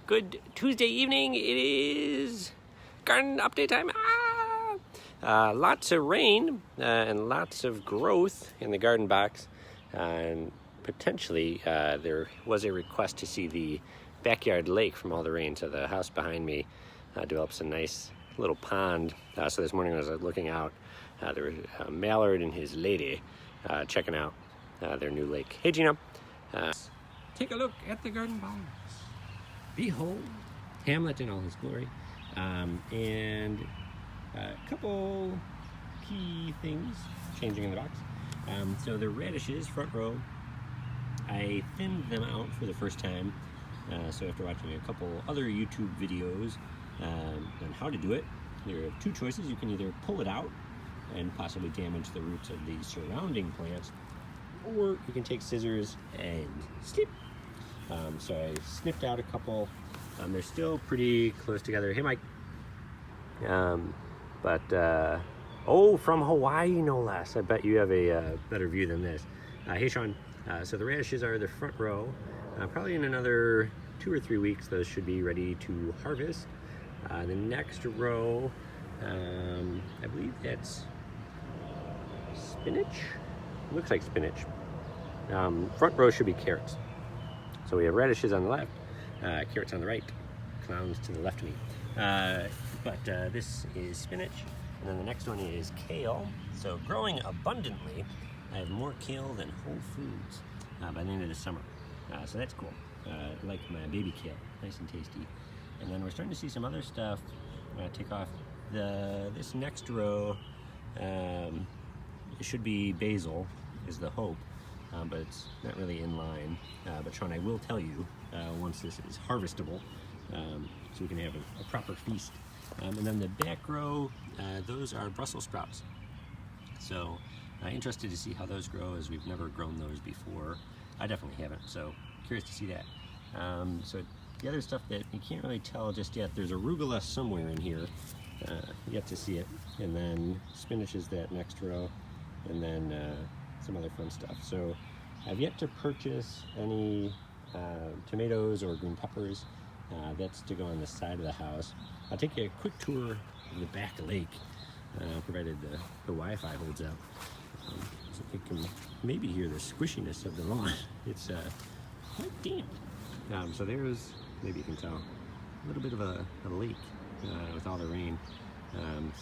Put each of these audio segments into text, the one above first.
Good Tuesday evening. It is garden update time. Lots of rain and lots of growth in the garden box. And potentially there was a request to see the backyard lake from all the rain. So the house behind me develops a nice little pond. So this morning as I was looking out, there was a mallard and his lady checking out their new lake. Hey Gina, take a look at the garden box. Behold Hamlet in all his glory. And a couple key things changing in the box. So the radishes, front row, I thinned them out for the first time. So after watching a couple other YouTube videos on how to do it, there are two choices. You can either pull it out and possibly damage the roots of the surrounding plants, or you can take scissors and snip. So I snipped out a couple. They're still pretty close together. Hey, Mike. Oh, from Hawaii, no less. I bet you have a better view than this. Hey, Sean. So the radishes are the front row. Probably in another 2 or 3 weeks, those should be ready to harvest. The next row, I believe that's spinach. Looks like spinach. Front row should be carrots. So we have radishes on the left, carrots on the right, clowns to the left of me. This is spinach, and then the next one is kale. So growing abundantly, I have more kale than Whole Foods by the end of the summer. So that's cool. Like my baby kale, nice and tasty. And then we're starting to see some other stuff take off. This next row, it should be basil, is the hope. But it's not really in line. But Sean, I will tell you once this is harvestable, so we can have a proper feast. And then the back row, those are Brussels sprouts. So interested to see how those grow, as we've never grown those before. I definitely haven't, so curious to see that. So the other stuff that you can't really tell just yet, there's arugula somewhere in here. Yet to see it. And then spinach is that next row, and then some other fun stuff. So I've yet to purchase any tomatoes or green peppers. That's to go on the side of the house. I'll take a quick tour of the back lake, provided the Wi-Fi holds out. So you can maybe hear the squishiness of the lawn. It's quite damp. So there's, maybe you can tell, a little bit of a lake with all the rain.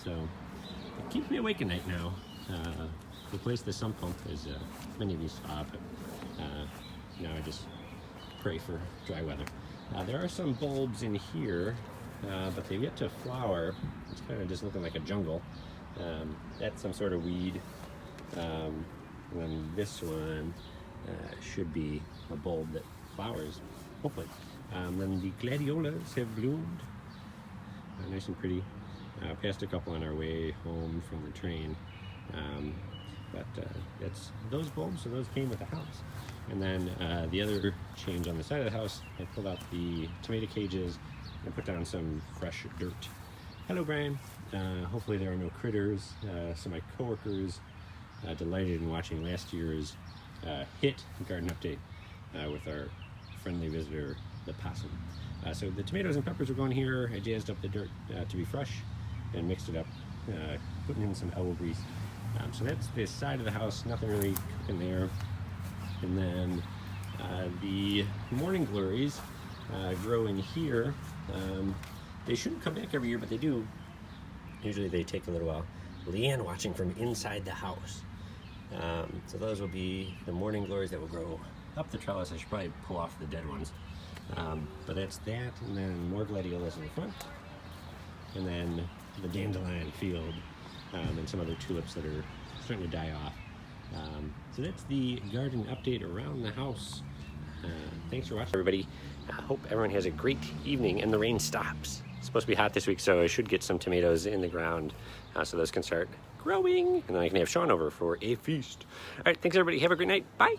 So it keeps me awake at night now. Replaced the sump pump, as many of you saw, but now I just pray for dry weather. There are some bulbs in here, but they've yet to flower. It's kind of just looking like a jungle. That's some sort of weed. And then this one should be a bulb that flowers, hopefully. Then the gladiolas have bloomed, nice and pretty. Passed a couple on our way home from the train. That's those bulbs, so those came with the house. And then the other change on the side of the house, I pulled out the tomato cages and put down some fresh dirt. Hello, Brian. Hopefully there are no critters. So my coworkers delighted in watching last year's hit garden update with our friendly visitor, the possum. So the tomatoes and peppers are going here. I jazzed up the dirt to be fresh and mixed it up, putting in some elbow grease. So that's this side of the house, nothing really cooking there. And then the morning glories grow in here. They shouldn't come back every year, but they do. Usually they take a little while. Leanne watching from inside the house. So those will be the morning glories that will grow up the trellis. I should probably pull off the dead ones. But that's that, and then more gladiolas in the front. And then the dandelion field. And some other tulips that are starting to die off. So that's the garden update around the house. Thanks for watching, everybody. I hope everyone has a great evening and the rain stops. It's supposed to be hot this week, so I should get some tomatoes in the ground so those can start growing, and then I can have Sean over for a feast. All right, thanks everybody. Have a great night. Bye.